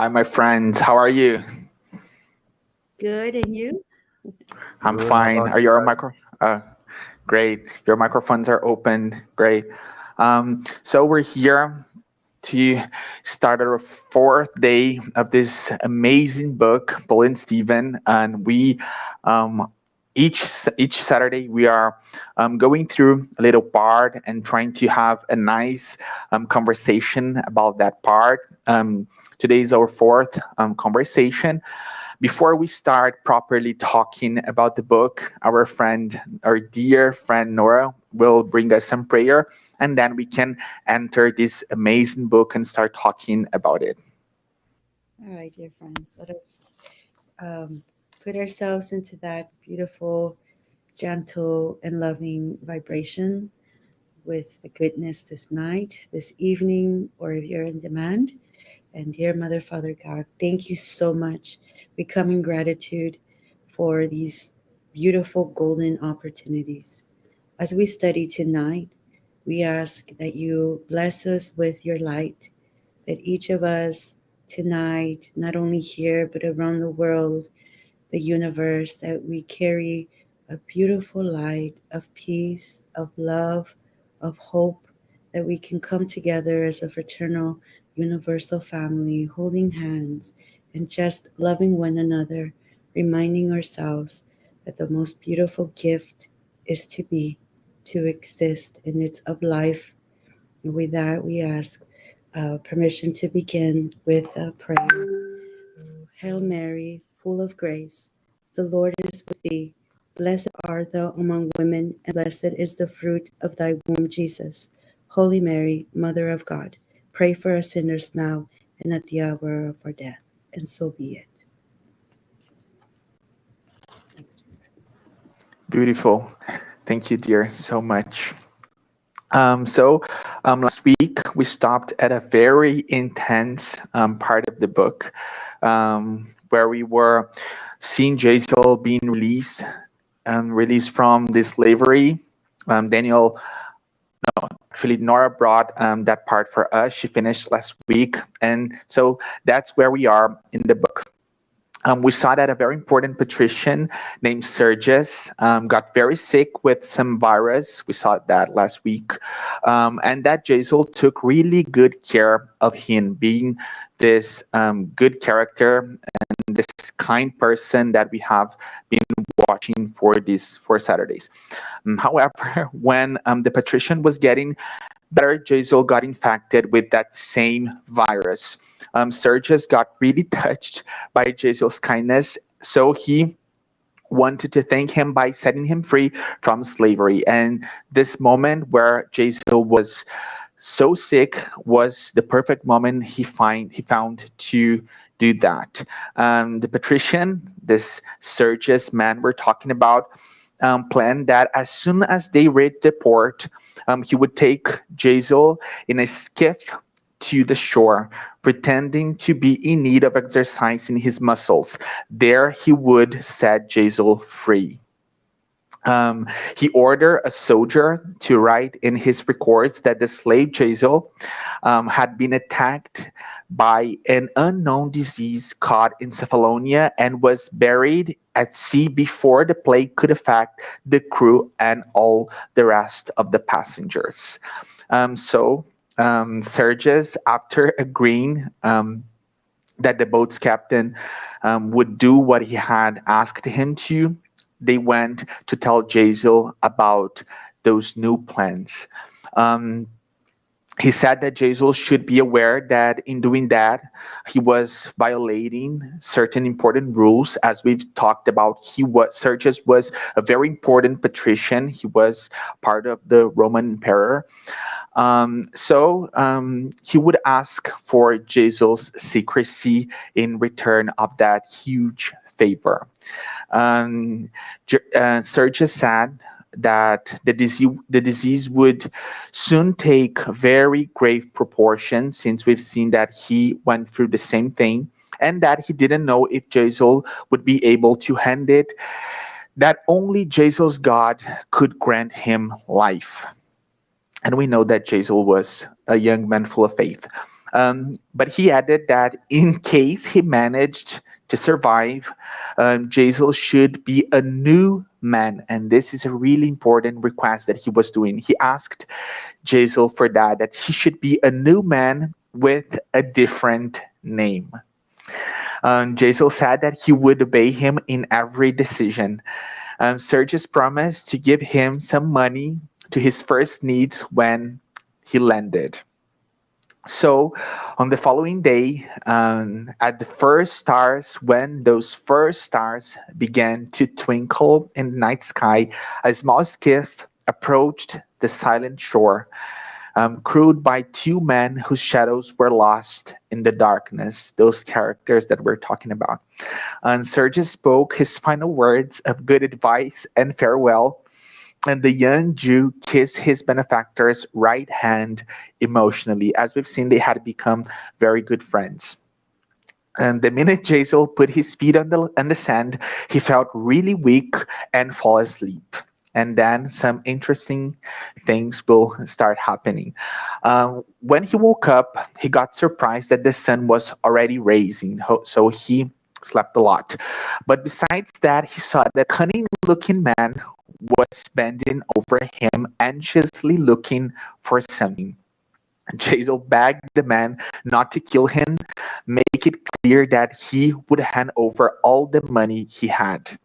Hi, my friends. How are you? Good, and you? I'm Good. How fine. about Are you your guys? micro? Great. Your microphones are open. Great. So we're here to start our fourth day of this amazing book, Paul and Stephen, and we um, each Saturday we are going through a little part and trying to have a nice conversation about that part. Today is our fourth conversation. Before we start properly talking about the book, our dear friend Norah, will bring us some prayer, and then we can enter this amazing book and start talking about it. All right, dear friends, let us um, put ourselves into that beautiful, gentle, and loving vibration with the goodness this night, this evening, or if you're in demand. And dear Mother, Father God, thank you so much. We come in gratitude for these beautiful golden opportunities. As we study tonight, we ask that you bless us with your light, that each of us tonight, not only here, but around the world, the universe, that we carry a beautiful light of peace, of love, of hope, that we can come together as a fraternal, universal family, holding hands and just loving one another, reminding ourselves that the most beautiful gift is to be, to exist, and it's of life. And with that, we ask permission to begin with a prayer. Hail Mary, full of grace, the Lord is with thee. Blessed art thou among women, and blessed is the fruit of thy womb, Jesus. Holy Mary, Mother of God, pray for us sinners now and at the hour of our death. And so be it. Thanks. Beautiful. Thank you, dear, so much. So last week we stopped at a very intense part of the book where we were seeing Jason being released from the slavery. Daniel, no, actually, Nora brought that part for us. She finished last week, and so that's where we are in the book. We saw that a very important patrician named Sergius got very sick with some virus. We saw that last week. And that Jazel took really good care of him, being this good character and this kind person that we have been watching for these 4 Saturdays. However, when the patrician was getting better, Jazel got infected with that same virus. Sergius got really touched by Jazel's kindness, so he wanted to thank him by setting him free from slavery. And this moment where Jazel was so sick was the perfect moment he found to do that. The patrician, this Sergius man we're talking about, planned that as soon as they reached the port, he would take Jazel in a skiff to the shore, pretending to be in need of exercising his muscles. There he would set Jazel free. He ordered a soldier to write in his records that the slave Jazel had been attacked by an unknown disease called encephalonia and was buried at sea before the plague could affect the crew and all the rest of the passengers. Sergius, after agreeing that the boat's captain would do what he had asked him to, they went to tell Jazel about those new plans. Um, he said that Jazel should be aware that in doing that, he was violating certain important rules. As we've talked about, Sergius was a very important patrician. He was part of the Roman emperor. He would ask for Jazel's secrecy in return of that huge favor. Sergius said that the disease would soon take very grave proportions, since we've seen that he went through the same thing, and that he didn't know if Jazel would be able to hand it, that only Jazel's God could grant him life. And we know that Jazel was a young man full of faith. But he added that in case he managed to survive, Jazel should be a new man. And this is a really important request that he was doing. He asked Jazel for that he should be a new man with a different name. Jazel said that he would obey him in every decision. Sergius promised to give him some money to his first needs when he landed. So, on the following day, at the first stars, when those first stars began to twinkle in the night sky, a small skiff approached the silent shore, crewed by two men whose shadows were lost in the darkness, those characters that we're talking about. And Sergius spoke his final words of good advice and farewell, and the young Jew kissed his benefactor's right hand emotionally. As we've seen, they had become very good friends. And the minute Jazel put his feet on the sand, he felt really weak and fall asleep. And then some interesting things will start happening. When he woke up, he got surprised that the sun was already rising, so he slept a lot. But besides that, he saw that cunning looking man was bending over him, anxiously looking for something. Jazel begged the man not to kill him, make it clear that he would hand over all the money he had.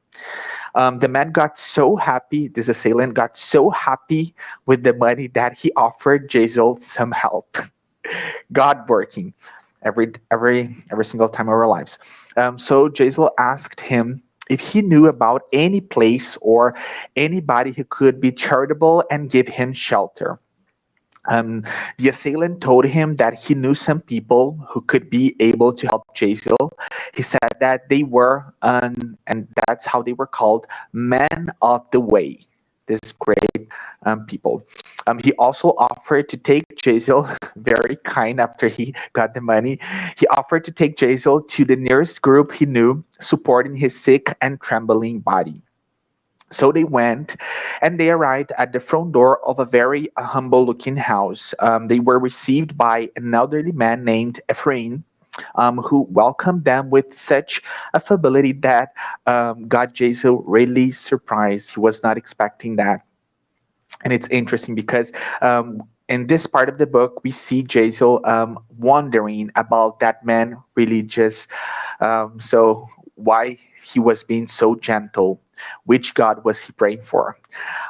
The man got so happy, this assailant got so happy with the money that he offered Jazel some help. God working every single time of our lives. So Jazel asked him if he knew about any place or anybody who could be charitable and give him shelter. Um, the assailant told him that he knew some people who could be able to help Jazel. He said that they were, and that's how they were called, men of the way. This great people. He also offered to take Jazel, very kind after he got the money. He offered to take Jazel to the nearest group he knew, supporting his sick and trembling body. So they went and they arrived at the front door of a very humble looking house. They were received by an elderly man named Ephraim, who welcomed them with such affability that got Jazel really surprised. He was not expecting that. And it's interesting because in this part of the book, we see Jazel wondering about that man really just so why he was being so gentle. Which God was he praying for?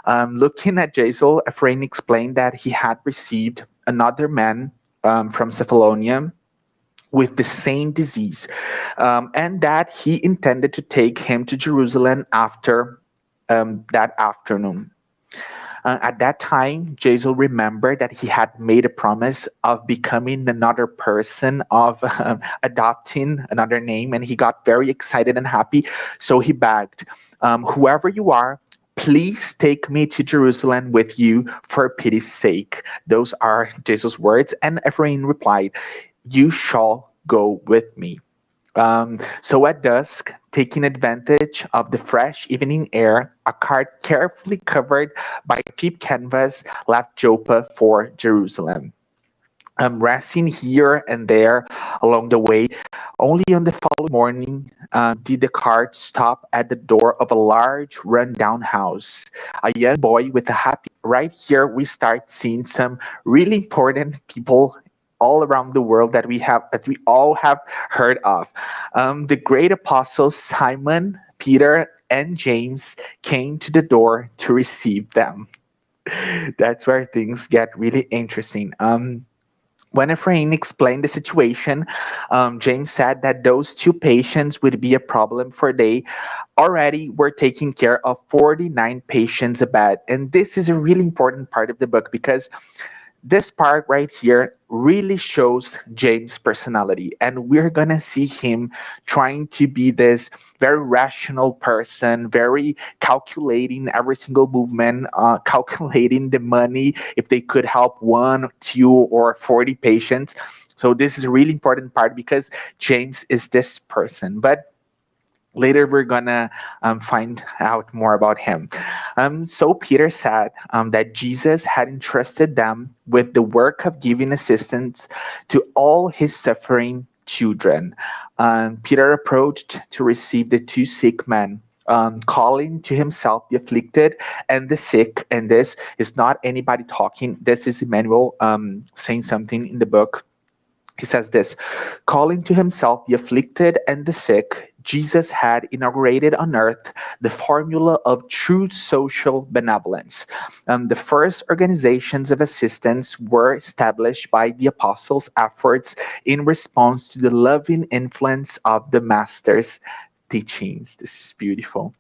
Looking at Jazel, Ephraim explained that he had received another man from Cephalonia with the same disease, and that he intended to take him to Jerusalem after that afternoon. At that time, Jazel remembered that he had made a promise of becoming another person, of adopting another name, and he got very excited and happy. So he begged, whoever you are, please take me to Jerusalem with you for pity's sake. Those are Jazel's words. And Ephraim replied, you shall go with me. So at dusk, taking advantage of the fresh evening air, a cart carefully covered by cheap canvas left Joppa for Jerusalem. Resting here and there along the way, only on the following morning did the cart stop at the door of a large rundown house. A young boy with a happy. Right here, we start seeing some really important people all around the world that we all have heard of. The great apostles Simon, Peter, and James came to the door to receive them. That's where things get really interesting. When Ephraim explained the situation, James said that those two patients would be a problem, for they already were taking care of 49 patients a bed. And this is a really important part of the book because this part right here really shows James' personality, and we're gonna see him trying to be this very rational person, very calculating every single movement, calculating the money if they could help one, two, or 40 patients. So this is a really important part because James is this person. But Later, we're gonna find out more about him. So Peter said that Jesus had entrusted them with the work of giving assistance to all his suffering children. Peter approached to receive the two sick men. Calling to himself the afflicted and the sick, and this is not anybody talking. This is Emmanuel saying something in the book. He says this: calling to himself the afflicted and the sick, Jesus had inaugurated on earth the formula of true social benevolence. The first organizations of assistance were established by the apostles' efforts in response to the loving influence of the Master's teachings. This is beautiful.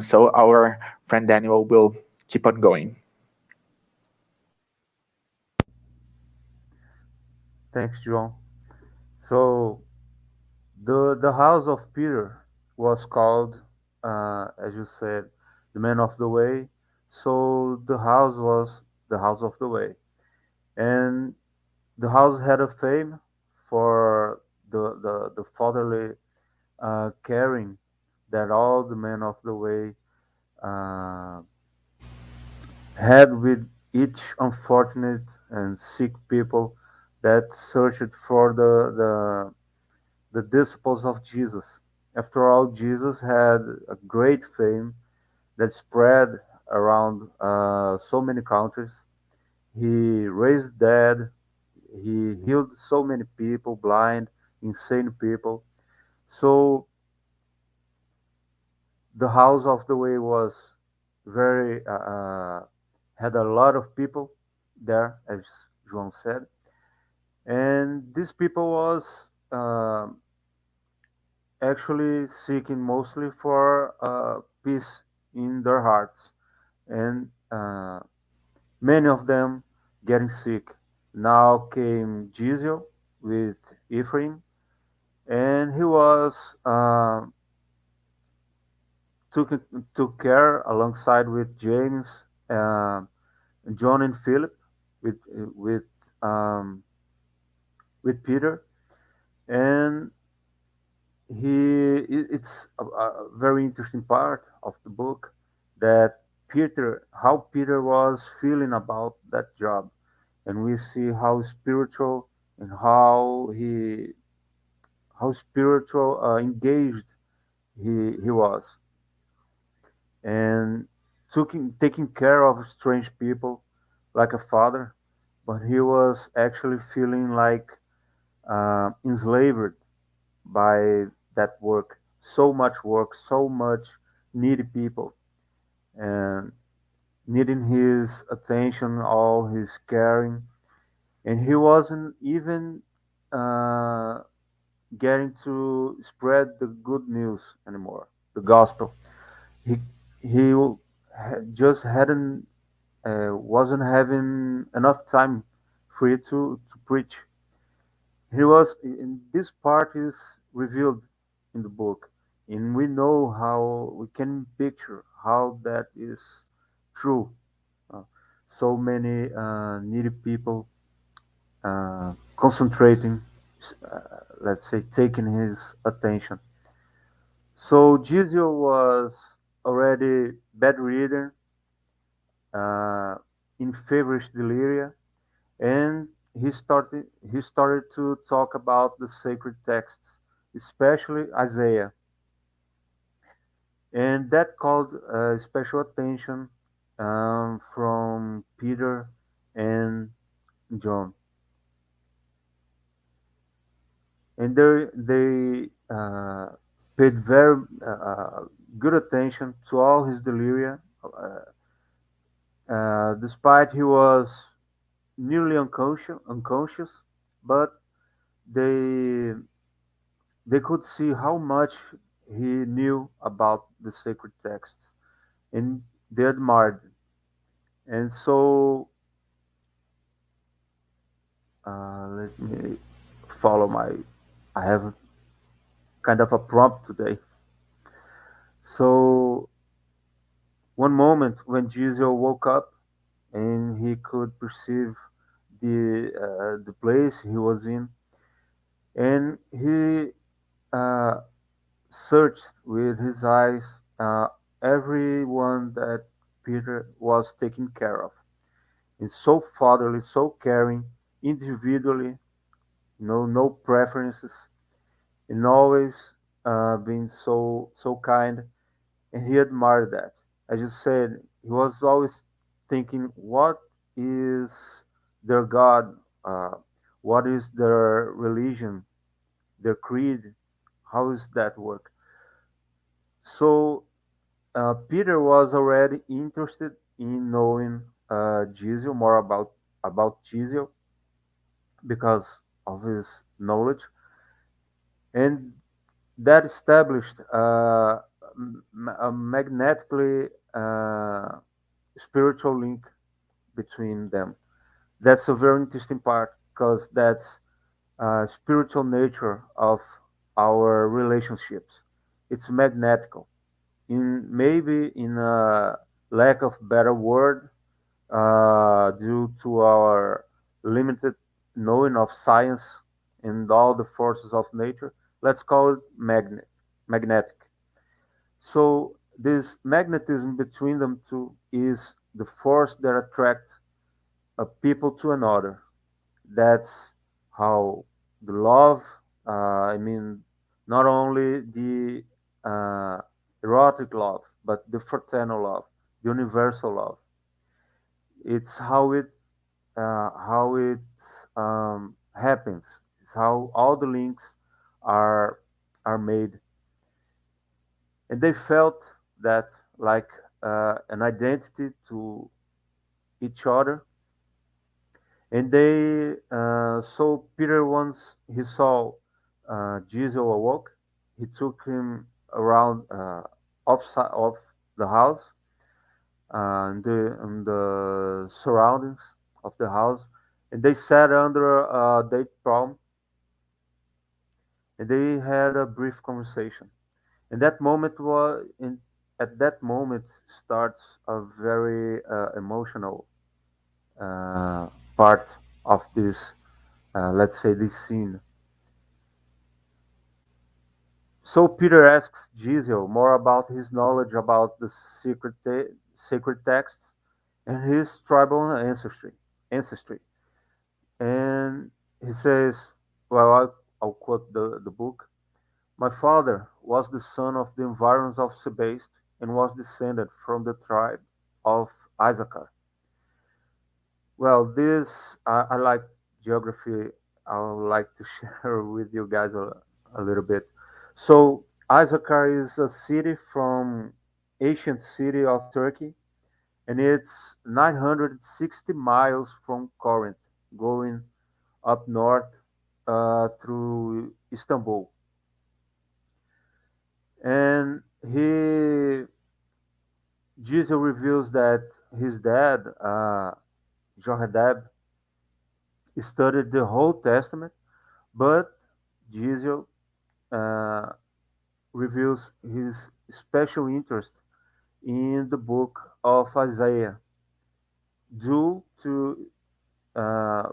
So, our friend Daniel will keep on going. Thanks, João. So the house of Peter was called, as you said, the man of the way. So the house was the house of the way, and the house had a fame for the fatherly caring that all the men of the way uh, had with each unfortunate and sick people that searched for the disciples of Jesus. After all, Jesus had a great fame that spread around so many countries. He raised dead, he healed so many people, blind, insane people. So the house of the way was very had a lot of people there, as João said, and these people was actually seeking mostly for peace in their hearts, and many of them getting sick. Now came Gizel with Ephraim, and he was took took care alongside with James, John, and Philip, with with um, with Peter, and it's a very interesting part of the book that how Peter was feeling about that job, and we see how spiritual and how spiritual engaged he was, and taking care of strange people like a father, but he was actually feeling like enslaved by that work. So much work, so much needy people, and needing his attention, all his caring, and he wasn't even uh, getting to spread the good news anymore, the gospel. He he just hadn't wasn't having enough time free to preach. He was in this part is revealed in the book, and we know how we can picture how that is true. Uh, so many needy people concentrating, let's say, taking his attention. So Gizel was already bedridden, uh, in feverish delirium, and he started to talk about the sacred texts, especially Isaiah, and that called special attention from Peter and John, and they paid very good attention to all his delirium, despite he was nearly unconscious, but they they could see how much he knew about the sacred texts, and they admired him. And so, let me follow my. I have kind of a prompt today. So, one moment when Jesus woke up and he could perceive the place he was in, and he uh, searched with his eyes everyone that Peter was taking care of. It's so fatherly, so caring, individually, no preferences, and always being so kind. And he admired that. As you said, he was always thinking, what is their God? Uh, what is their religion? Their creed? How is that work? So Peter was already interested in knowing Jesus, more about Jesus because of his knowledge, and that established a magnetically spiritual link between them. That's a very interesting part because that's spiritual nature of our relationships. It's magnetical. In maybe in a lack of better word, due to our limited knowing of science and all the forces of nature, let's call it magnetic. So this magnetism between them two is the force that attracts a people to another. That's how the love, I mean, not only the erotic love, but the fraternal love, the universal love. It's how it happens. It's how all the links are are made, and they felt that like an identity to each other. And they so Peter, once he saw Jesus awoke, he took him around off the house and the surroundings of the house, and they sat under a date palm, and they had a brief conversation. And that moment was in at that moment starts a very emotional uh, part of this, let's say, this scene. So Peter asks Jesus more about his knowledge about the sacred texts and his tribal ancestry. And he says, well, I'll quote the book. My father was the son of the environs of Sebaste and was descended from the tribe of Issachar. Well, this I like geography. I would like to share with you guys a little bit. So Issachar is a city from ancient city of Turkey, and it's 960 miles from Corinth, going up north through Istanbul. And he Jesus reveals that his dad, Johadab, studied the whole Testament, but Jesus uh, reveals his special interest in the book of Isaiah due to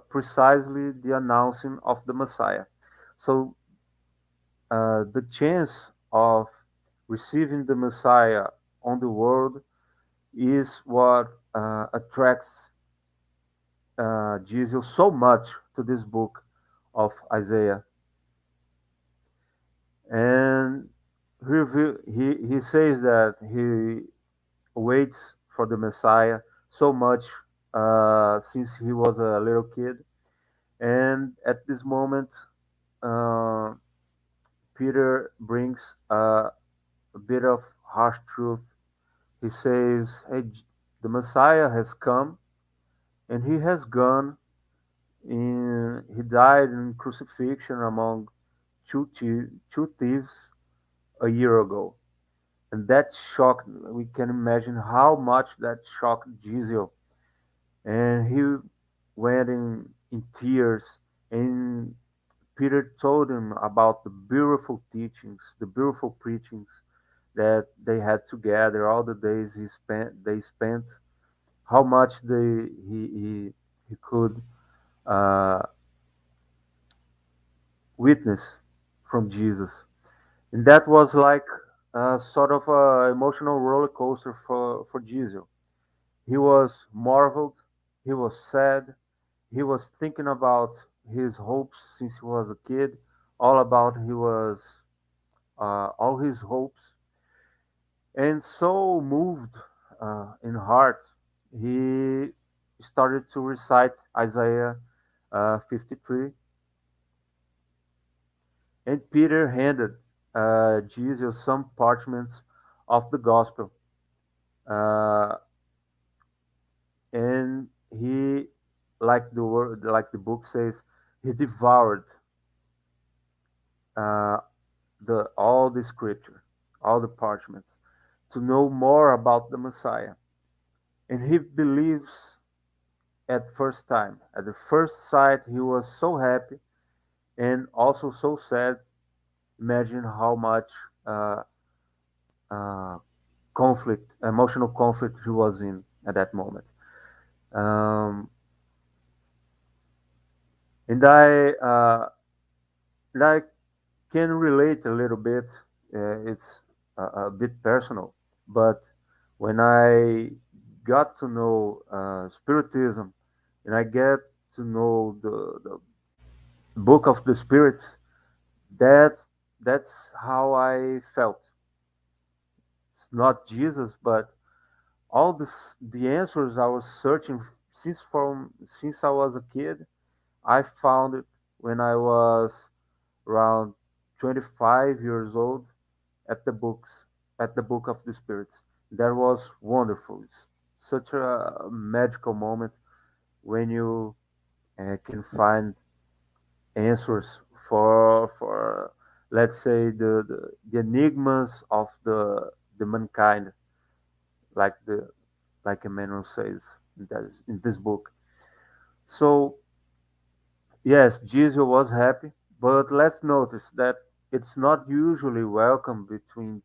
precisely the announcing of the Messiah. So the chance of receiving the Messiah on the world is what attracts Jesus so much to this book of Isaiah. And he says that he waits for the Messiah so much since he was a little kid. And at this moment, uh, Peter brings a bit of harsh truth. He says, "Hey, the Messiah has come, and he has gone. He died in crucifixion among two thieves a year ago." And that shocked, we can imagine how much that shocked Jesus. And he went in tears, and Peter told him about the beautiful teachings, the beautiful preachings that they had together, all the days they spent, how much he could uh, witness from Jesus. And that was like a sort of a emotional roller coaster for Jesus. He was marveled, he was sad, he was thinking about his hopes since he was a kid, all about he was all his hopes, and so moved in heart, he started to recite Isaiah 53, and Peter handed Jesus some parchments of the gospel, uh, and he, like the word, like the book says, he devoured uh, the all the scripture, all the parchments, to know more about the Messiah. And he believes at first time. At the first sight, he was so happy and also so sad. Imagine how much uh, uh, conflict, emotional conflict he was in at that moment. Um, and I can relate a little bit. It's a bit personal, but when I got to know Spiritism, and I get to know the Book of the Spirits, that that's how I felt. It's not Jesus, but all the answers I was searching since I was a kid. I found it when I was around 25 years old at the Book of the Spirits. That was wonderful. It's such a magical moment when you can find answers for let's say the enigmas of the mankind, like the like Emmanuel says in this book. So yes, Jesus was happy, but let's notice that it's not usually welcome between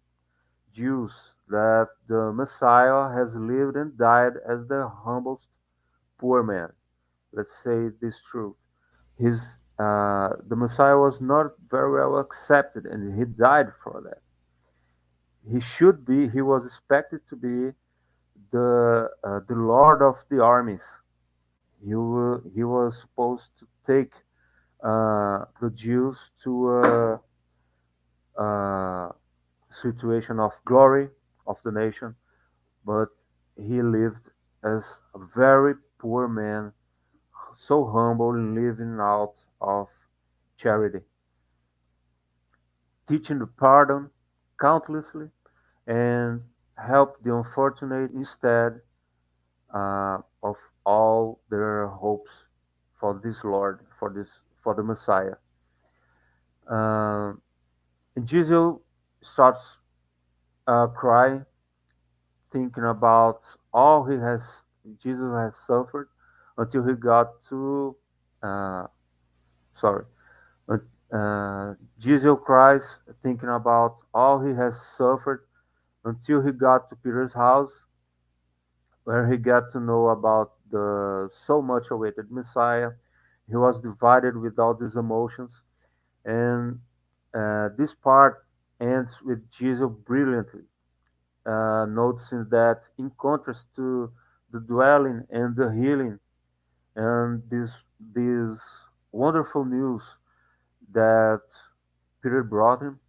Jews that the Messiah has lived and died as the humblest poor man. Let's say this truth. The Messiah was not very well accepted, and he died for that. He was expected to be the Lord of the armies. He was supposed to take the Jews to a situation of glory of the nation, but he lived as a very poor man, so humble, living out of charity, teaching the pardon countlessly, and help the unfortunate instead of all their hopes for this Lord, for the Messiah. Um, and Jesus starts crying, thinking about all he has Jesus has suffered until he got to uh, sorry. Jesus cries, thinking about all he has suffered until he got to Peter's house, where he got to know about the so much awaited Messiah. He was divided with all these emotions, and this part ends with Jesus brilliantly, noticing that in contrast to the dwelling and the healing and this wonderful news that Peter brought him,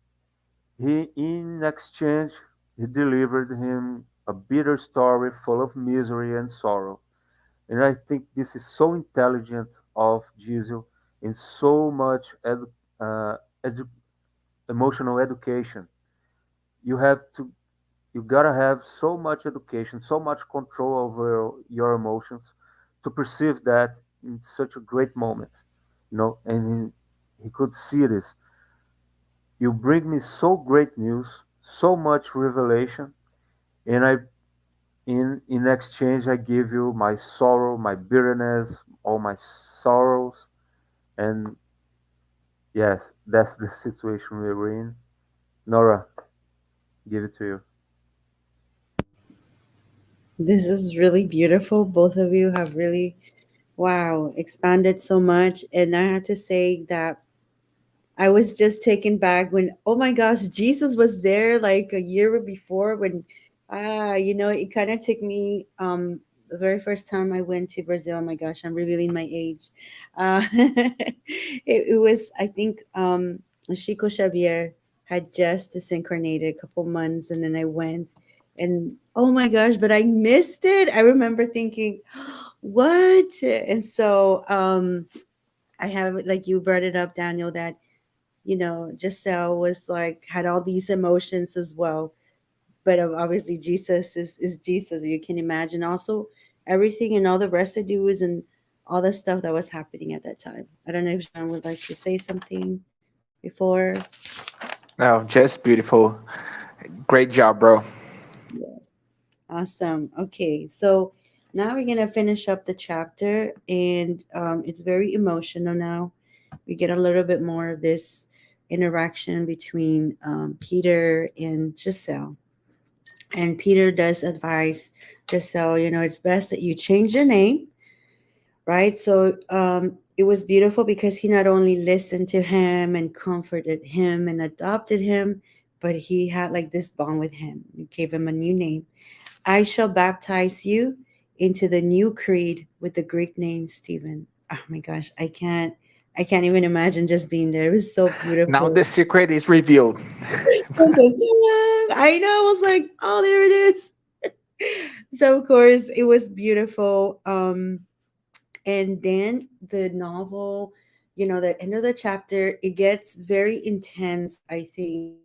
he in exchange he delivered him a bitter story full of misery and sorrow. And I think this is so intelligent of Jesus in so much uh, edu- emotional education. You have to you gotta have so much education, so much control over your emotions to perceive that in such a great moment, And he could see this. You bring me so great news, so much revelation, and in exchange I give you my sorrow, my bitterness, all my sorrows, and yes, that's the situation we're in. Nora, give it to you. This is really beautiful. Both of you have really, wow, expanded so much. And I have to say that I was just taken back when, oh my gosh, Jesus was there like a year before when, it kind of took me, the very first time I went to Brazil. Oh my gosh, I'm revealing my age. It was, I think, Chico Xavier had just disincarnated a couple months, and then I went, and oh my gosh, but I missed it. I remember thinking, what? And so, I have, like you brought it up, Daniel, that Giselle was like had all these emotions as well. But obviously, Jesus is Jesus. You can imagine also everything and all the residues and all the stuff that was happening at that time. I don't know if John would like to say something before. Oh, just beautiful. Great job, bro. Yes. Awesome. Okay, so now we're gonna finish up the chapter, and it's very emotional now. We get a little bit more of this interaction between Peter and Giselle. And Peter does advise Giselle, it's best that you change your name, right? So it was beautiful because he not only listened to him and comforted him and adopted him, but he had like this bond with him. He gave him a new name. I shall baptize you into the new creed with the Greek name Stephen. Oh my gosh, I can't even imagine just being there. It was so Now beautiful. the secret is revealed. Dun, dun, dun. I know. I was like, oh, there it is. So of course it was beautiful. And then the novel, the end of the chapter, it gets very intense, I think,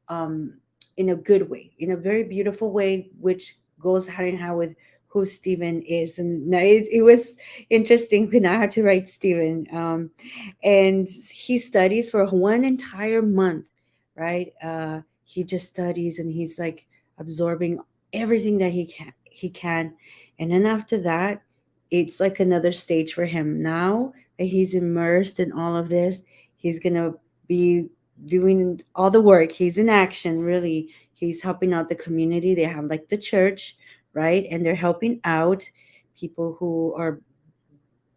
um, in a good way, in a very beautiful way, which goes hand in hand with who Stephen is. And now it was interesting when I had to write Stephen. And he studies for one entire month, right? He just studies and he's like absorbing everything that he can. And then after that, it's like another stage for him. Now that he's immersed in all of this, he's gonna be doing all the work. He's in action, really. He's helping out the community. They have like the church, right? And they're helping out people who are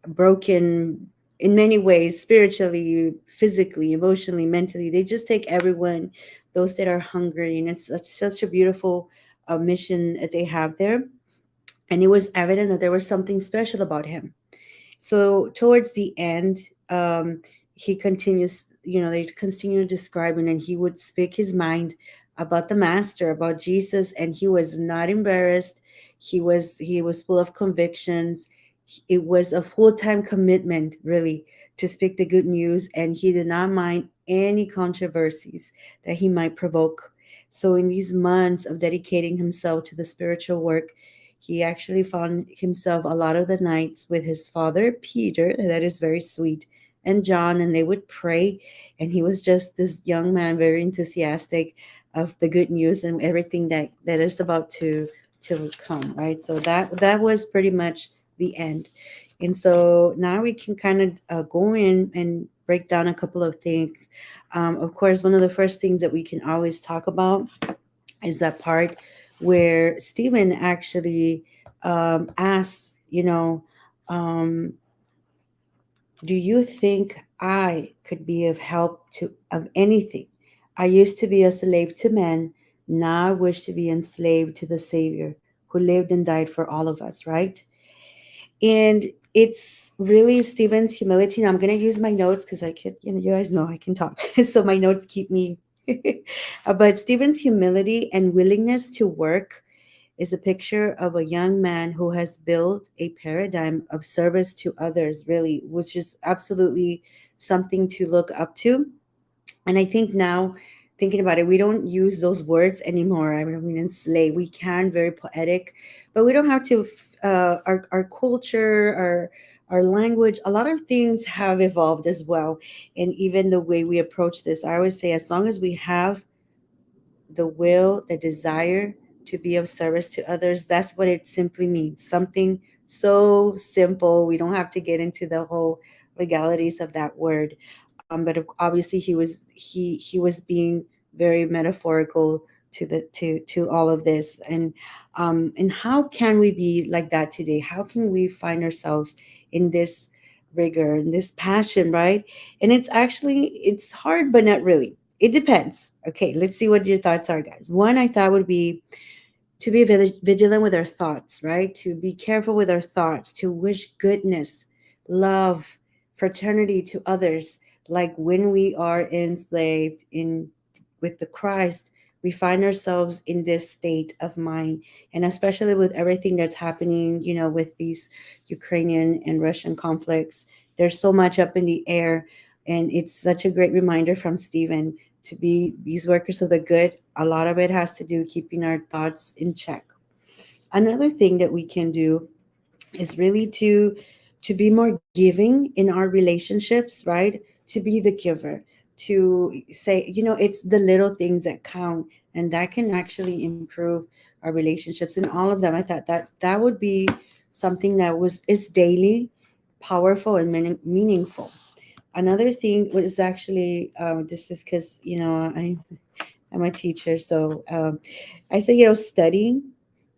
broken in many ways, spiritually, physically, emotionally, mentally. They just take everyone, those that are hungry. And it's such a beautiful mission that they have there. And it was evident that there was something special about him. So towards the end, um, he continues, they continue describing, and he would speak his mind about the master, about Jesus, and he was not embarrassed. He was full of convictions. It was a full-time commitment, really, to speak the good news, and he did not mind any controversies that he might provoke. So in these months of dedicating himself to the spiritual work, he actually found himself a lot of the nights with his father, Peter, that is very sweet, and John, and they would pray. And he was just this young man, very enthusiastic of the good news and everything that is about to come, right? So that was pretty much the end. And so now we can kind of go in and break down a couple of things. Of course, one of the first things that we can always talk about is that part where Stephen actually asks, um, do you think I could be of help to of anything? I used to be a slave to men. Now I wish to be enslaved to the Savior who lived and died for all of us, right? And it's really Stephen's humility. And I'm going to use my notes because I could, you guys know I can talk. So my notes keep me. But Stephen's humility and willingness to work is a picture of a young man who has built a paradigm of service to others, really, which is absolutely something to look up to. And I think now, thinking about it, we don't use those words anymore. I mean, enslave, we can, very poetic, but we don't have to. Our culture, our language, a lot of things have evolved as well. And even the way we approach this, I always say, as long as we have the will, the desire to be of service to others. That's what it simply means. Something so simple. We don't have to get into the whole legalities of that word. But obviously, he was being very metaphorical to all of this. And how can we be like that today? How can we find ourselves in this? rigor and this passion, right? And it's hard, but not really. It depends. Okay, let's see what your thoughts are, guys. One I thought would be to be vigilant with our thoughts, right? To be careful with our thoughts, to wish goodness, love, fraternity to others. Like when we are enslaved in with the Christ, we find ourselves in this state of mind, and especially with everything that's happening, with these Ukrainian and Russian conflicts. There's so much up in the air, and it's such a great reminder from Stephen to be these workers of the good. A lot of it has to do keeping our thoughts in check. Another thing that we can do is really to be more giving in our relationships, right? To be the giver, to say, it's the little things that count, and that can actually improve our relationships and all of them. I thought that would be something that was is daily powerful and meaningful. Another thing was actually this is because I'm a teacher, so I say, studying.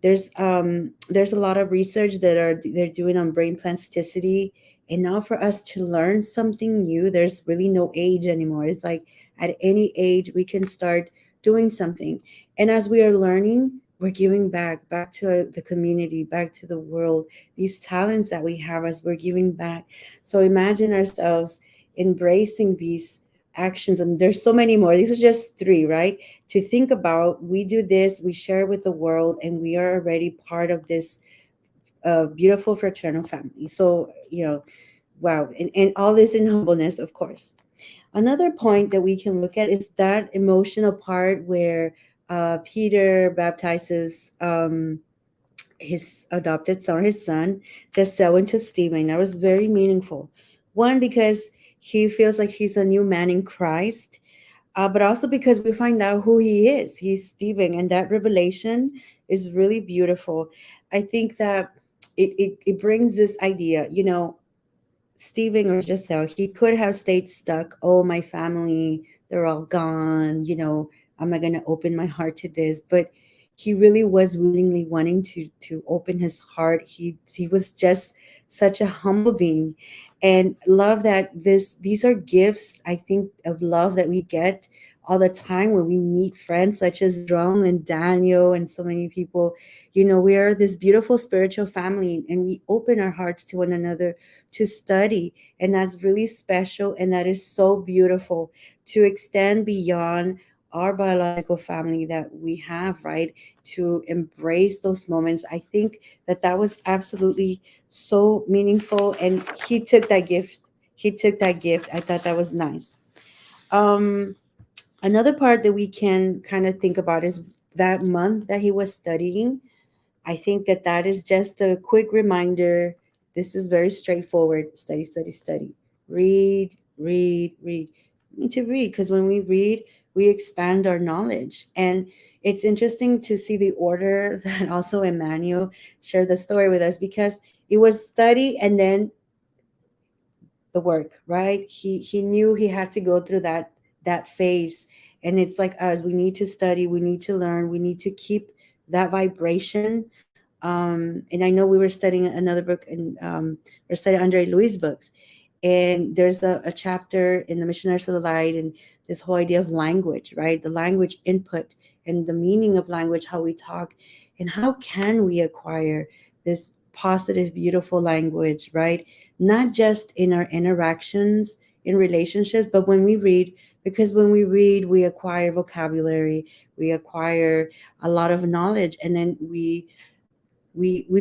There's a lot of research they're doing on brain plasticity, and now for us to learn something new, there's really no age anymore. It's like at any age we can start doing something, and as we are learning, we're giving back to the community, back to the world. These talents that we have, as we're giving back. So imagine ourselves embracing these actions, and there's so many more. These are just three, right? To think about, we do this, we share with the world, and we are already part of this beautiful fraternal family. So wow, and all this in humbleness, of course. Another point that we can look at is that emotional part where Peter baptizes his adopted son, or his son, just so into Stephen. That was very meaningful. One, because he feels like he's a new man in Christ, but also because we find out who he is. He's Stephen, and that revelation is really beautiful. I think that it brings this idea, Stephen or Giselle, he could have stayed stuck. Oh, my family, they're all gone. I'm not going to open my heart to this. But he really was willingly wanting to open his heart. He was just such a humble being, and love that these are gifts, I think, of love that we get all the time when we meet friends such as João and Daniel and so many people. We are this beautiful spiritual family, and we open our hearts to one another to study, and that's really special, and that is so beautiful to extend beyond our biological family that we have, right? To embrace those moments. I think that was absolutely so meaningful, and he took that gift. I thought that was nice. um Another part that we can kind of think about is that month that he was studying. I think that is just a quick reminder. This is very straightforward. Study, study, study. Read, read, read. We need to read, because when we read, we expand our knowledge. And it's interesting to see the order that also Emmanuel shared the story with us, because it was study and then the work, right? He knew he had to go through that phase. And it's like us, we need to study, we need to learn, we need to keep that vibration. And I know we were studying another book, and we're studying Andre Louis' books. And there's a chapter in the Missionaries of the Light, and this whole idea of language, right? The language input and the meaning of language, how we talk, and how can we acquire this positive, beautiful language, right? Not just in our interactions in relationships, but when we read, because when we read, we acquire vocabulary, we acquire a lot of knowledge, and then we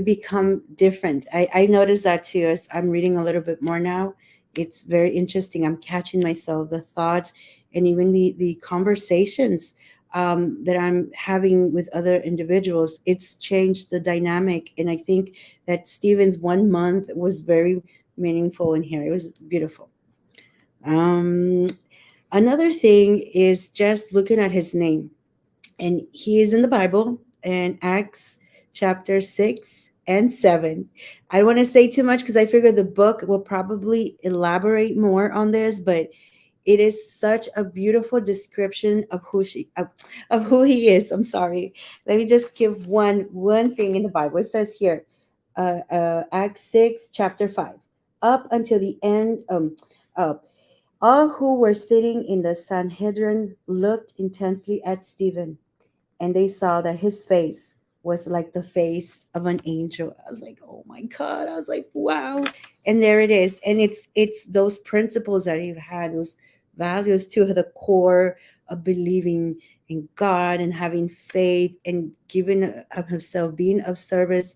become different. I noticed that too, as I'm reading a little bit more now. It's very interesting. I'm catching myself, the thoughts, and even the conversations that I'm having with other individuals. It's changed the dynamic, and I think that Stephen's 1 month was very meaningful in here. It was beautiful. um, Another thing is just looking at his name, and he is in the Bible in Acts chapter 6 and 7. I don't want to say too much because I figure the book will probably elaborate more on this, but it is such a beautiful description of of who he is. I'm sorry. Let me just give one thing in the Bible. It says here, Acts 6, chapter 5. up until the end. Uh, all who were sitting in the Sanhedrin looked intensely at Stephen, and they saw that his face was like the face of an angel. I was like, oh my God. I was like, wow. And there it is. And it's those principles that he had, those values to the core of believing in God and having faith and giving of himself, being of service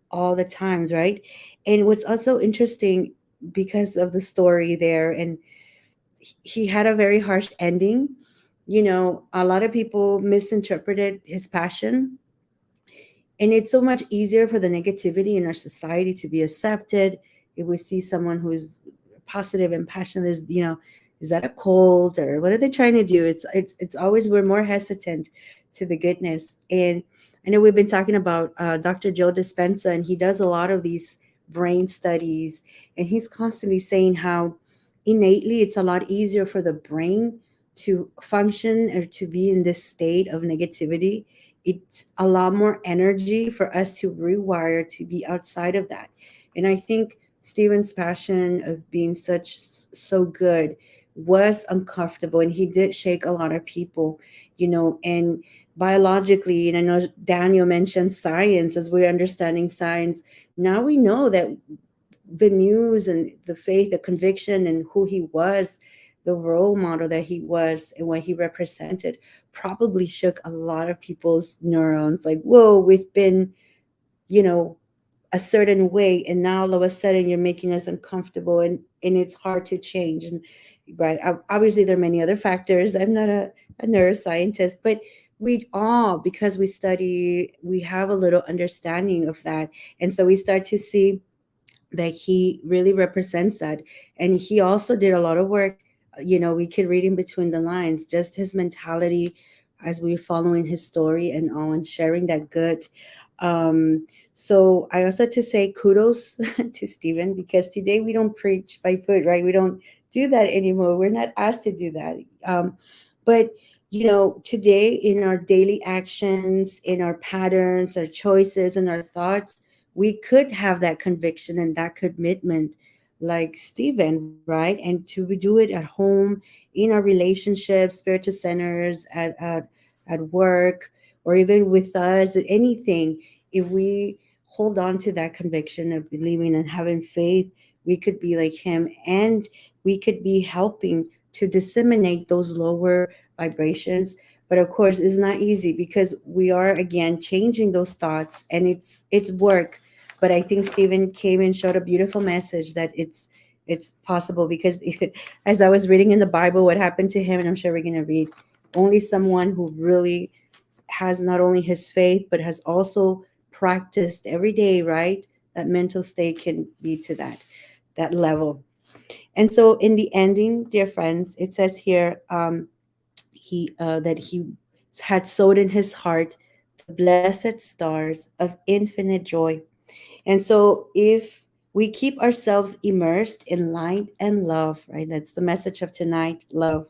all the times, right? And what's also interesting because of the story there, and he had a very harsh ending. A lot of people misinterpreted his passion, and it's so much easier for the negativity in our society to be accepted if we see someone who is positive and passionate. Is that a cult, or what are they trying to do? It's always, we're more hesitant to the goodness. And I know we've been talking about Dr. Joe Dispenza, and he does a lot of these brain studies, and he's constantly saying how innately it's a lot easier for the brain to function or to be in this state of negativity. It's a lot more energy for us to rewire to be outside of that. And I think Stephen's passion of being so good was uncomfortable, and he did shake a lot of people, and biologically. And I know Daniel mentioned science. As we're understanding science now, we know that the news and the faith, the conviction, and who he was, the role model that he was, and what he represented, probably shook a lot of people's neurons. Like, whoa, we've been, you know, a certain way, and now all of a sudden you're making us uncomfortable, and it's hard to change. And right, obviously there are many other factors. I'm not a neuroscientist, but we all, because we study, we have a little understanding of that, and so we start to see that he really represents that. And he also did a lot of work. We could read in between the lines, just his mentality as we're following his story and on sharing that good. So I also have to say kudos to Stephen, because today we don't preach by foot, right? We don't do that anymore. We're not asked to do that. But today, in our daily actions, in our patterns, our choices, and our thoughts, we could have that conviction and that commitment like Stephen, right? And to do it at home, in our relationships, spiritual centers, at work, or even with us, anything. If we hold on to that conviction of believing and having faith, we could be like him, and we could be helping to disseminate those lower vibrations. But of course, it's not easy, because we are again changing those thoughts, and it's work. But I think Stephen came and showed a beautiful message that it's possible, because as I was reading in the Bible what happened to him, and I'm sure we're going to read, only someone who really has not only his faith but has also practiced every day, right? That mental state can be to that level. And so in the ending, dear friends, it says here, he that he had sowed in his heart the blessed stars of infinite joy. And so, if we keep ourselves immersed in light and love, right? That's the message of tonight, love.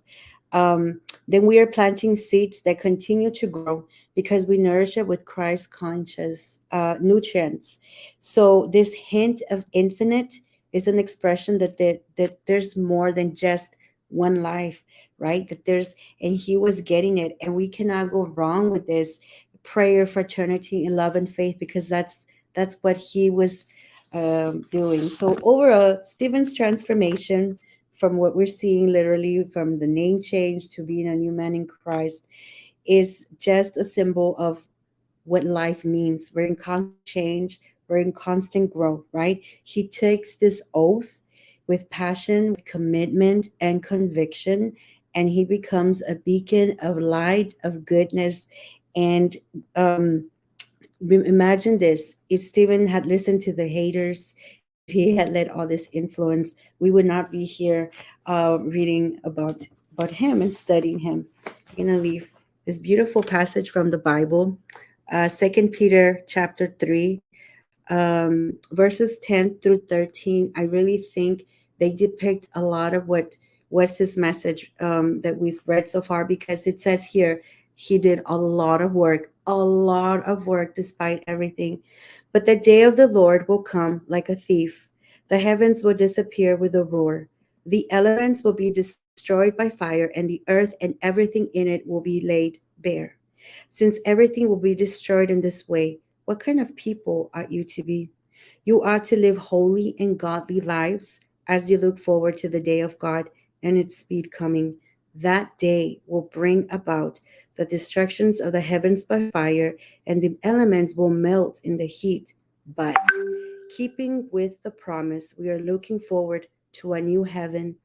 Then we are planting seeds that continue to grow, because we nourish it with Christ conscious nutrients. So, this hint of infinite is an expression that there's more than just one life, right? And he was getting it, and we cannot go wrong with this prayer, fraternity, and love and faith, because that's what he was doing. So overall, Stephen's transformation, from what we're seeing literally from the name change to being a new man in Christ, is just a symbol of what life means. We're in constant change, we're in constant growth, right? He takes this oath with passion, with commitment, and conviction, and he becomes a beacon of light, of goodness. And imagine this: if Stephen had listened to the haters, if he had let all this influence, we would not be here reading about him and studying him. I'm gonna leave this beautiful passage from the Bible, 2 Peter chapter 3, verses 10 through 13. I really think they depict a lot of what was his message, that we've read so far, because it says here he did a lot of work despite everything. But the day of the Lord will come like a thief. The heavens will disappear with a roar. The elements will be destroyed by fire, and the earth and everything in it will be laid bare. Since everything will be destroyed in this way, what kind of people ought you to be? You ought to live holy and godly lives as you look forward to the day of God and its speed coming. That day will bring about the destructions of the heavens by fire, and the elements will melt in the heat. But keeping with the promise, we are looking forward to a new heaven,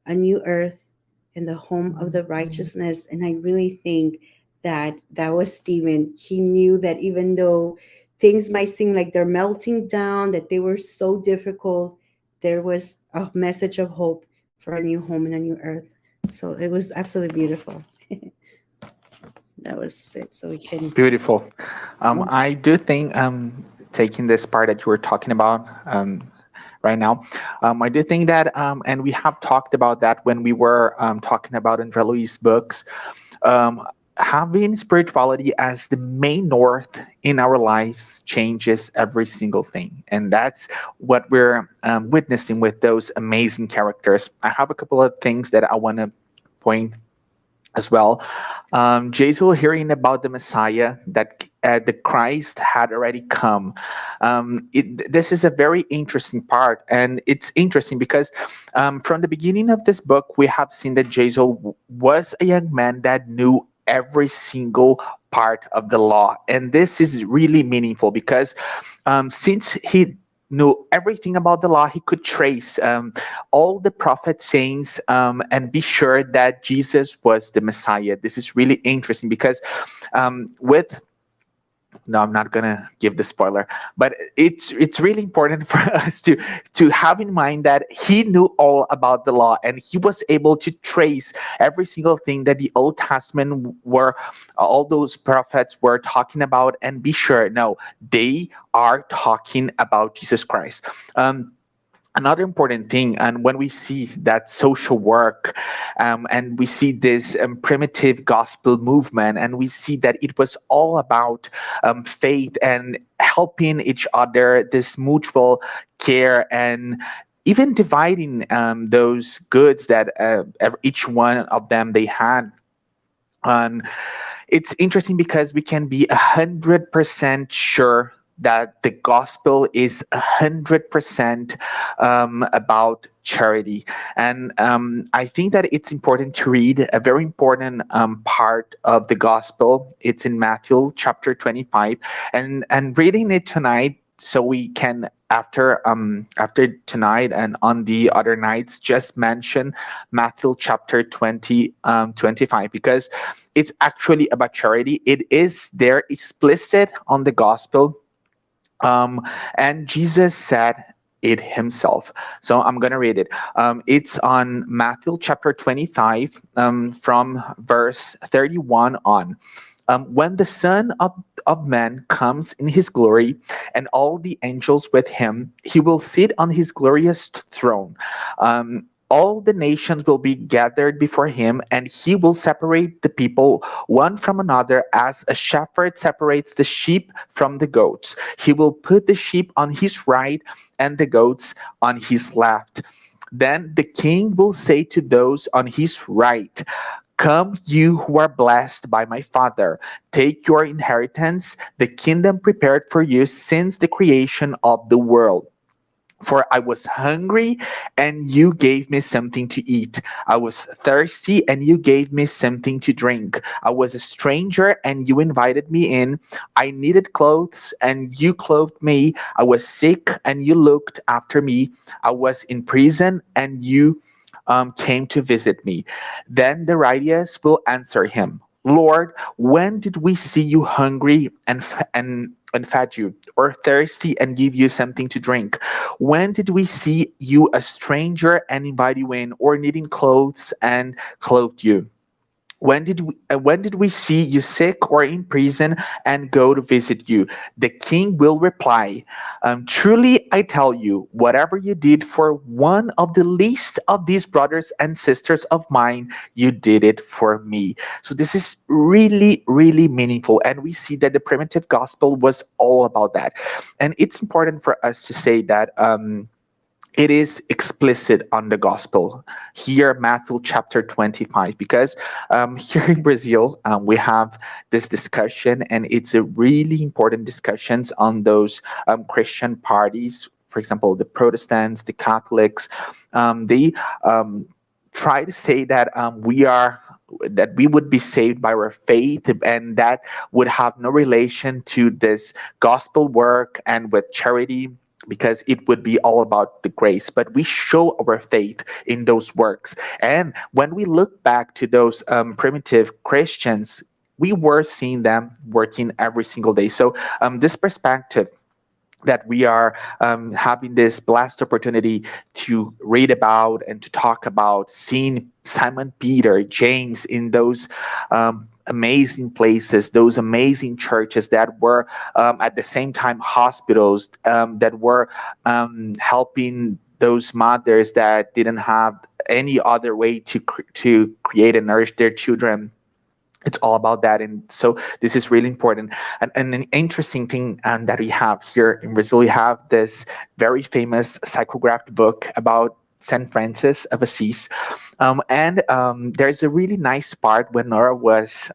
a new earth, and the home of the righteousness. And I really think that that was Stephen. He knew that even though things might seem like they're melting down, that they were so difficult, there was a message of hope for a new home and a new earth. So it was absolutely beautiful. That was it. So we can. Beautiful. I do think, taking this part that you were talking about right now, I do think that, and we have talked about that when we were talking about Andre Luis' books, um, having spirituality as the main north in our lives changes every single thing. And that's what we're witnessing with those amazing characters. I have a couple of things that I want to point as well. Jesus hearing about the Messiah, that the Christ had already come. This is a very interesting part, and it's interesting because from the beginning of this book, we have seen that Jesus was a young man that knew every single part of the law, and this is really meaningful because since he knew everything about the law, he could trace all the prophet sayings, and be sure that Jesus was the Messiah. This is really interesting because with no, I'm not gonna give the spoiler, but it's really important for us to have in mind that he knew all about the law, and he was able to trace every single thing that the Old Testament were, all those prophets were talking about, and be sure, no, they are talking about Jesus Christ. Another important thing, and when we see that social work, and we see this primitive gospel movement, and we see that it was all about faith and helping each other, this mutual care, and even dividing those goods that each one of them they had. And it's interesting because we can be 100% sure that the gospel is 100% about charity. And I think that it's important to read a very important part of the gospel. It's in Matthew chapter 25, and reading it tonight, so we can, after tonight and on the other nights, just mention Matthew chapter 20, 25, because it's actually about charity. It is there explicit on the gospel, and Jesus said it himself. So I'm going to read it. It's on Matthew chapter 25, from verse 31 on. When the Son of Man comes in his glory and all the angels with him, he will sit on his glorious throne. All the nations will be gathered before him, and he will separate the people one from another as a shepherd separates the sheep from the goats. He will put the sheep on his right and the goats on his left. Then the king will say to those on his right, "Come, you who are blessed by my Father, take your inheritance, the kingdom prepared for you since the creation of the world. For I was hungry, and you gave me something to eat. I was thirsty, and you gave me something to drink. I was a stranger, and you invited me in. I needed clothes, and you clothed me. I was sick, and you looked after me. I was in prison, and you came to visit me." Then the righteous will answer him, "Lord, when did we see you hungry and fed you, or thirsty and give you something to drink? When did we see you a stranger and invite you in, or needing clothes and clothed you? When did we see you sick or in prison and go to visit you?" The king will reply, "Truly I tell you, whatever you did for one of the least of these brothers and sisters of mine, you did it for me." So this is really, really meaningful. And we see that the primitive gospel was all about that. And it's important for us to say that. it is explicit on the gospel here, Matthew chapter 25, because here in Brazil we have this discussion, and it's a really important discussions on those Christian parties. For example, the Protestants, the Catholics, they try to say that we would be saved by our faith, and that would have no relation to this gospel work and with charity, because it would be all about the grace. But we show our faith in those works. And when we look back to those primitive Christians, we were seeing them working every single day. So this perspective that we are having this blessed opportunity to read about and to talk about, seeing Simon Peter, James in those amazing places, those amazing churches that were at the same time hospitals, that were helping those mothers that didn't have any other way to create and nourish their children. It's all about that. And so this is really important. And an interesting thing that we have here in Brazil, we have this very famous psychographed book about Saint Francis of Assisi. And there's a really nice part when Nora was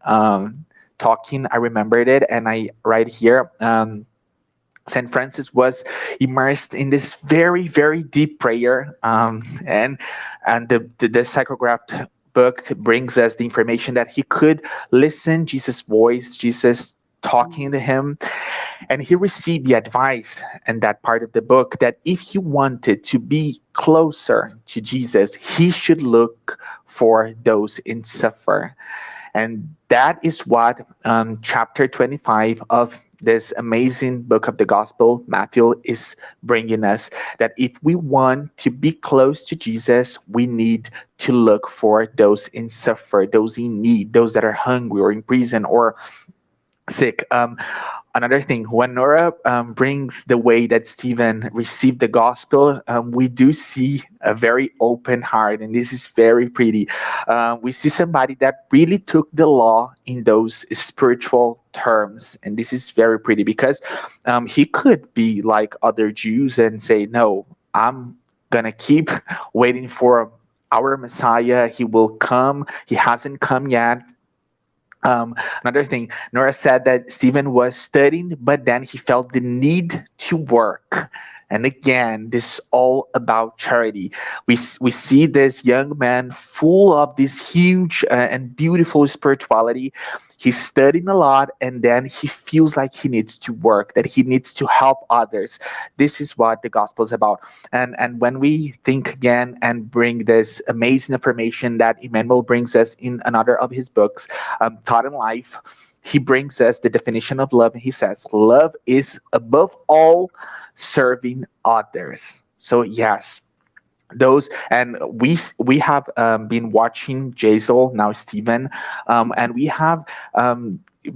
talking. I remembered it, and I right here. Saint Francis was immersed in this very, very deep prayer, and the psychographed book brings us the information that he could listen Jesus' voice, Jesus talking to him, and he received the advice in that part of the book that if he wanted to be closer to Jesus, he should look for those in suffer. And that is what chapter 25 of this amazing book of the gospel, Matthew, is bringing us. That if we want to be close to Jesus, we need to look for those in suffer, those in need, those that are hungry or in prison or sick. Another thing, when Nora brings the way that Stephen received the gospel, we do see a very open heart, and this is very pretty. We see somebody that really took the law in those spiritual terms, and this is very pretty because he could be like other Jews and say, "No, I'm gonna keep waiting for our Messiah. He will come. He hasn't come yet." Another thing, Nora said that Stephen was studying, but then he felt the need to work. And again, this is all about charity. We see this young man full of this huge and beautiful spirituality. He's studying a lot, and then he feels like he needs to work, that he needs to help others. This is what the gospel is about. And when we think again and bring this amazing information that Emmanuel brings us in another of his books, Taught in Life, he brings us the definition of love. And he says, love is above all serving others. So, yes, those, and we have been watching Jazel, now Stephen, and we have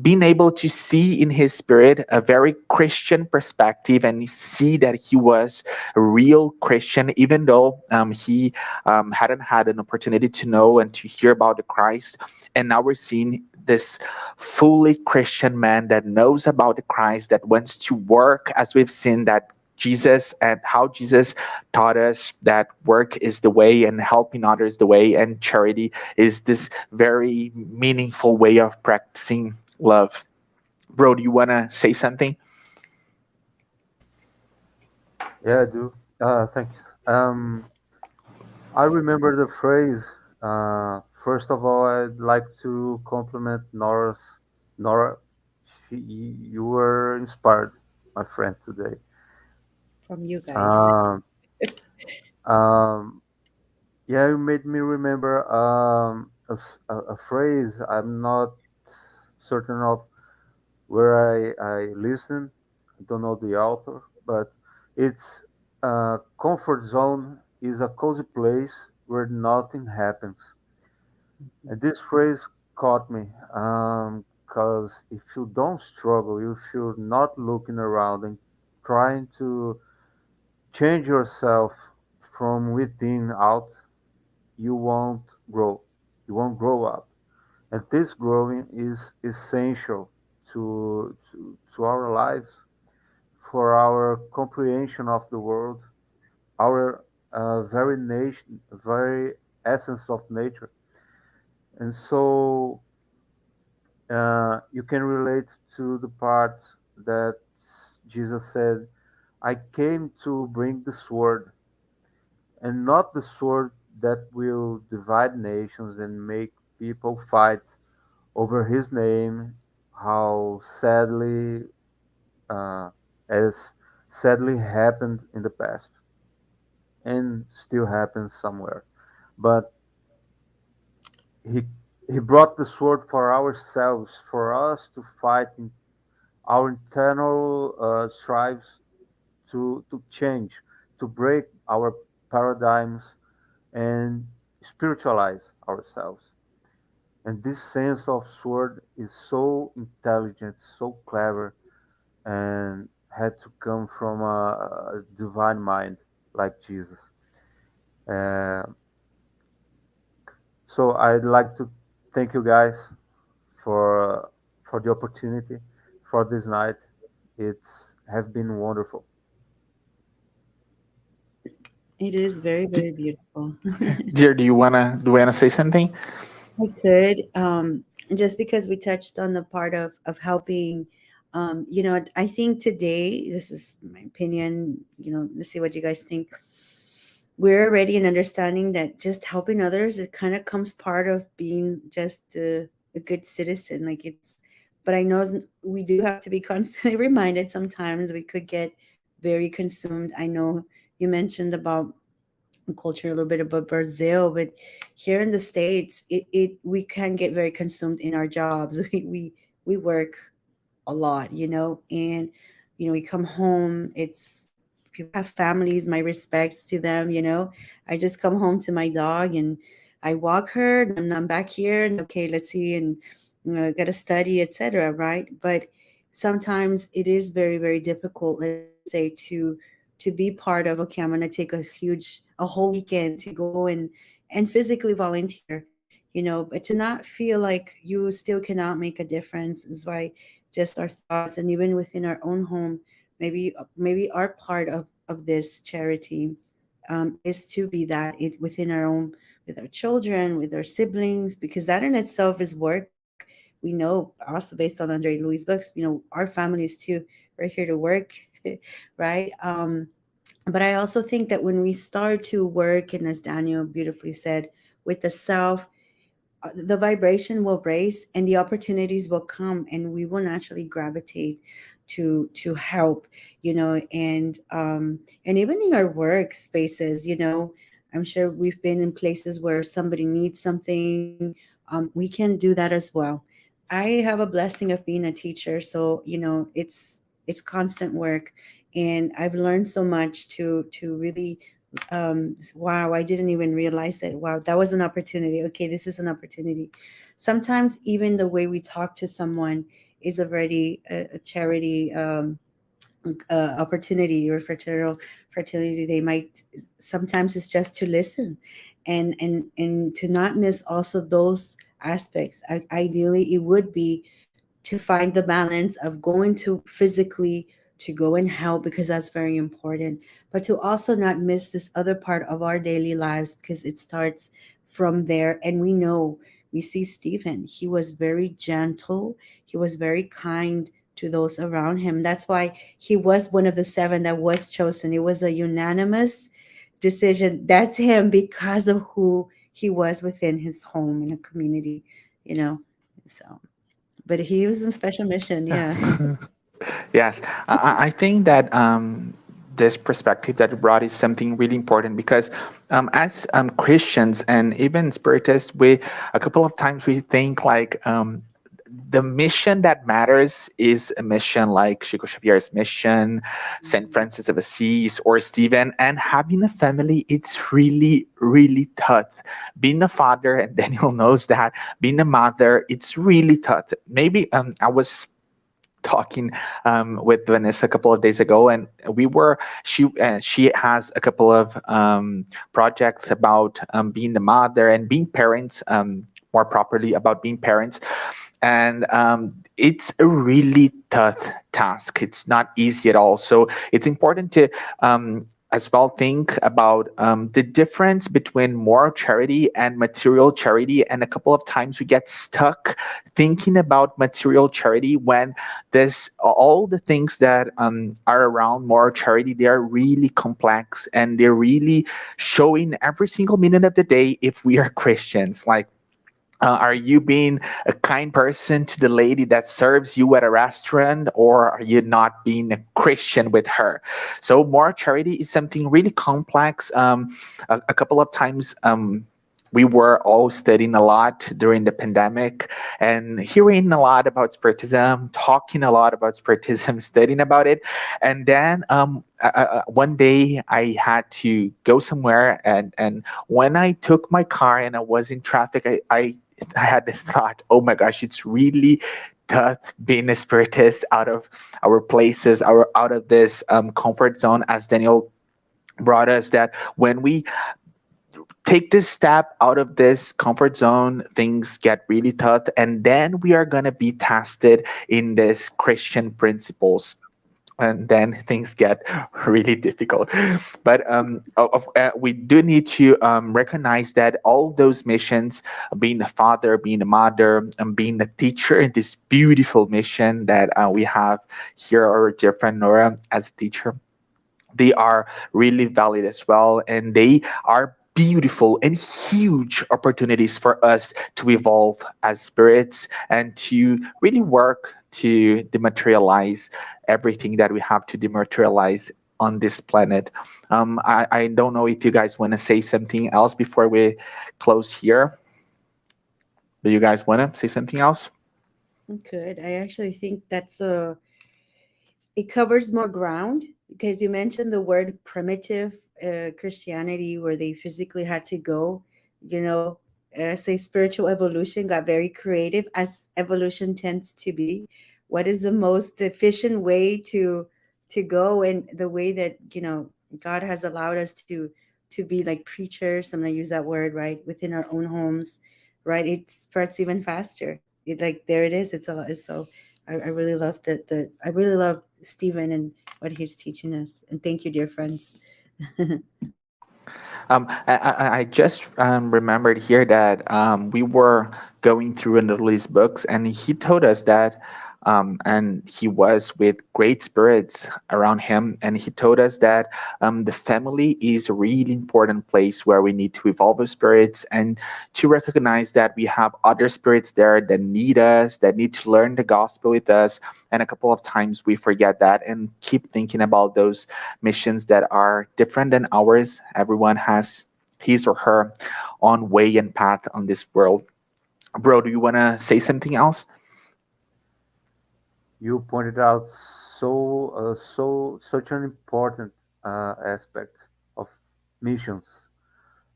been able to see in his spirit a very Christian perspective, and see that he was a real Christian, even though he hadn't had an opportunity to know and to hear about the Christ. And now we're seeing this fully Christian man that knows about the Christ, that wants to work, as we've seen that Jesus, and how Jesus taught us that work is the way and helping others the way, and charity is this very meaningful way of practicing love. Bro, do you want to say something? Yeah, I do. Thanks. I remember the phrase. First of all, I'd like to compliment Nora. You were inspired, my friend, today. From you guys. Um, um, yeah, you made me remember a phrase. I'm not certain of where I listen. I don't know the author, but it's comfort zone is a cozy place where nothing happens. And this phrase caught me because if you don't struggle, if you're not looking around and trying to change yourself from within out, you won't grow. You won't grow up. And this growing is essential to our lives, for our comprehension of the world, our very essence of nature. And so you can relate to the part that Jesus said, I came to bring the sword, and not the sword that will divide nations and make people fight over his name, how sadly, uh, as sadly happened in the past and still happens somewhere. But he he brought the sword for ourselves, for us to fight in our internal strives to change, to break our paradigms and spiritualize ourselves. And this sense of sword is so intelligent, so clever, and had to come from a divine mind like Jesus. Uh, so I'd like to thank you guys for the opportunity for this night. It's have been wonderful. It is very, D- very beautiful. Dear, do you wanna say something? I could, just because we touched on the part of helping, I think today, this is my opinion, let's see what you guys think. We're already in understanding that just helping others, it kind of comes part of being just a good citizen. Like it's, but I know we do have to be constantly reminded. Sometimes we could get very consumed. I know you mentioned about culture a little bit about Brazil, but here in the States, it we can get very consumed in our jobs. We work a lot, and we come home. It's people have families. My respects to them. I just come home to my dog and I walk her, and I'm back here, and okay, let's see, and gotta study, etc. Right, but sometimes it is very, very difficult. Let's say to be part of. Okay, I'm gonna take a whole weekend to go and physically volunteer. But to not feel like you still cannot make a difference is why just our thoughts and even within our own home, maybe our part of this charity is to be that it within our own, with our children, with our siblings, because that in itself is work. We know also based on Andre Louis' books, our families too, we're here to work. Right. But I also think that when we start to work, and as Daniel beautifully said, with the self, the vibration will raise and the opportunities will come, and we will naturally gravitate to help, and even in our workspaces, I'm sure we've been in places where somebody needs something. We can do that as well. I have a blessing of being a teacher, so it's constant work, and I've learned so much to really, wow, I didn't even realize it. Wow, that was an opportunity. Okay, this is an opportunity. Sometimes even the way we talk to someone is already a charity, opportunity or fertility. They might, sometimes it's just to listen, and to not miss also those aspects. Ideally, it would be to find the balance of going to physically to go and help, because that's very important, but to also not miss this other part of our daily lives, because it starts from there. And we see Stephen, he was very gentle, he was very kind to those around him. That's why he was one of the seven that was chosen. It was a unanimous decision. That's him, because of who he was within his home and a community, you know so but he was in special mission, yeah. Yes, I think that this perspective that you brought is something really important because as Christians and even Spiritists, we a couple of times we think like the mission that matters is a mission like Chico Xavier's mission, Saint Mhm. Francis of Assisi, or Stephen. And having a family, it's really, really tough. Being a father, and Daniel knows that, being a mother, it's really tough. Maybe I was talking with Vanessa a couple of days ago, and she has a couple of projects about being the mother and being parents. More properly about being parents, and it's a really tough task. It's not easy at all. So it's important to as well think about the difference between moral charity and material charity. And a couple of times we get stuck thinking about material charity when this all the things that are around moral charity, they are really complex and they're really showing every single minute of the day if we are Christians. Like, are you being a kind person to the lady that serves you at a restaurant, or are you not being a Christian with her? So, moral charity is something really complex. A couple of times, we were all studying a lot during the pandemic and hearing a lot about Spiritism, talking a lot about Spiritism, studying about it. And then one day I had to go somewhere, and when I took my car and I was in traffic, I had this thought, oh my gosh, it's really tough being a spiritist out of our places, out of this comfort zone, as Daniel brought us, that when we take this step out of this comfort zone, things get really tough, and then we are going to be tested in this Christian principles, and then things get really difficult. But we do need to recognize that all those missions, being a father, being a mother, and being a teacher in this beautiful mission that we have here, our dear friend Norah as a teacher, they are really valid as well, and they are beautiful and huge opportunities for us to evolve as spirits and to really work to dematerialize everything that we have to dematerialize on this planet. I don't know if you guys want to say something else before we close here. Do you guys want to say something else? Good. I actually think that's a it covers more ground because you mentioned the word primitive Christianity, where they physically had to go, you know, say spiritual evolution got very creative, as evolution tends to be. What is the most efficient way to go? And the way that, God has allowed us to be like preachers, I'm gonna use that word, right, within our own homes, right? It spreads even faster. It, like, there it is. It's a lot. So I really love the I really love Stephen and what he's teaching us. And thank you, dear friends. I just remembered here that we were going through another Lily's books, and he told us that, and he was with great spirits around him, and he told us that the family is a really important place where we need to evolve our spirits and to recognize that we have other spirits there that need us, that need to learn the gospel with us. And a couple of times we forget that and keep thinking about those missions that are different than ours. Everyone has his or her own way and path on this world. Bro, do you want to say something else? You pointed out such an important aspect of missions.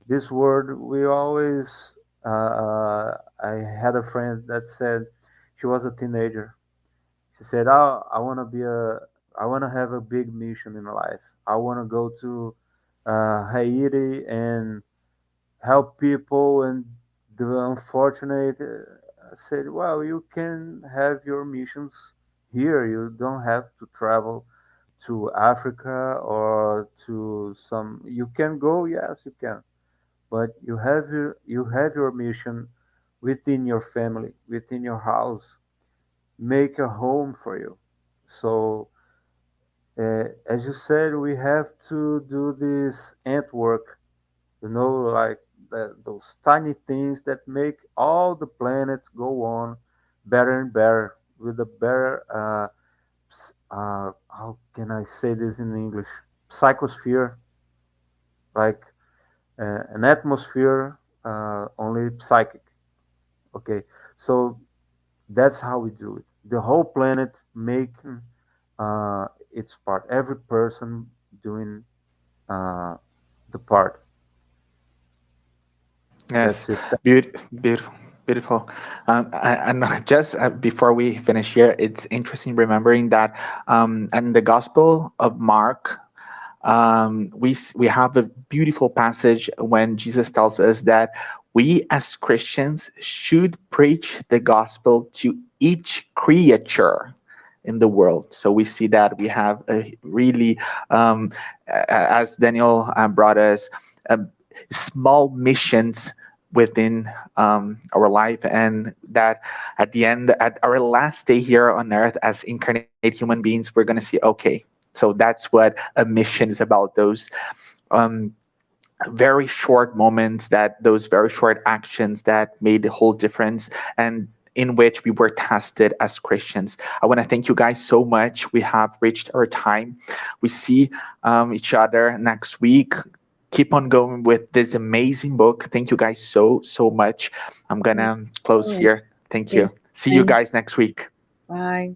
This word we always. I had a friend that said she was a teenager. She said, "Oh, I want to have a big mission in life. I want to go to Haiti and help people and the unfortunate." I said, "Well, you can have your missions here. You don't have to travel to Africa or to some. You can go, yes, you can, but you have your mission within your family, within your house. Make a home for you." So, as you said, we have to do this ant work, like those tiny things that make all the planet go on better and better with a better, how can I say this in English? Psychosphere, like an atmosphere, only psychic. Okay, so that's how we do it. The whole planet making its part. Every person doing uh, the part. Yes, That's it. beautiful, beautiful. And just before we finish here, it's interesting remembering that in the Gospel of Mark, we have a beautiful passage when Jesus tells us that we as Christians should preach the gospel to each creature. in the world. So we see that we have a really, as Daniel brought us, uh, small missions within our life, and that at the end, at our last day here on earth as incarnate human beings, we're going to see, okay, so that's what a mission is about. Those um, very short moments, that those very short actions that made the whole difference, and in which we were tested as Christians. I want to thank you guys so much. We have reached our time. We see each other next week. Keep on going with this amazing book. Thank you guys so much. I'm Thank gonna close you. here. Thank Thank you. you, See you guys friends. next week. Bye.